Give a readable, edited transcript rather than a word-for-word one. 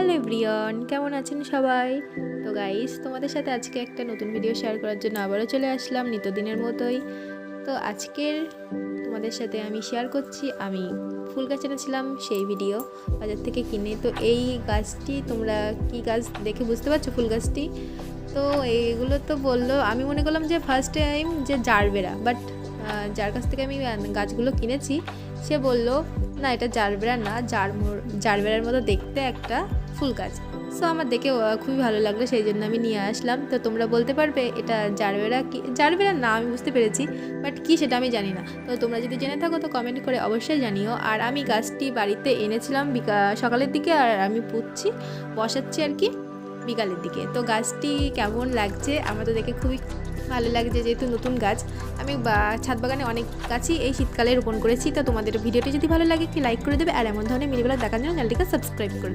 Hello everyone, কেমন আছেন সবাই? তো গাইস, তোমাদের সাথে আজকে একটা নতুন ভিডিও শেয়ার করার জন্য আবারও চলে আসলাম নিত্যদিনের মতোই। তো আজকের তোমাদের সাথে আমি শেয়ার করছি আমি ফুল গাছ এনেছিলাম সেই ভিডিও বাজার থেকে কিনে। তো এই গাছটি তোমরা কি গাছ দেখে বুঝতে পারছো? ফুল গাছটি তো এইগুলো তো বললো, আমি মনে করলাম যে ফার্স্ট টাইম যে জারবেরা, বাট যার কাছ থেকে আমি গাছগুলো কিনেছি সে বলল না, এটা জারবেরা না, জারবেরার মতো দেখতে একটা ফুল গাছ। সো আমার দেখে খুবই ভালো লাগলো, সেই জন্য আমি নিয়ে আসলাম। তো তোমরা বলতে পারবে এটা জারবেরা কি? জারবেরা না, আমি বুঝতে পেরেছি, বাট কি সেটা আমি জানি না। তো তোমরা যদি জেনে থাকো তো কমেন্ট করে অবশ্যই জানিও। আর আমি গাছটি বাড়িতে এনেছিলাম সকালের দিকে, আর আমি পুঁতছি, বসাচ্ছি আর কি বিকালের দিকে। তো গাছটি কেমন লাগছে? আমার তো দেখে খুবই ভালো লাগছে, যেহেতু নতুন গাছ। আমি ছাদ বাগানে অনেক গাছই এই শীতকালে রোপণ করেছি। তো তোমাদের ভিডিওটি যদি ভালো লাগে একটি লাইক করে দেবে, আর এমন ধরনের মিনিগুলো দেখার জন্য চ্যানেলটিকে সাবস্ক্রাইব করে দেবে।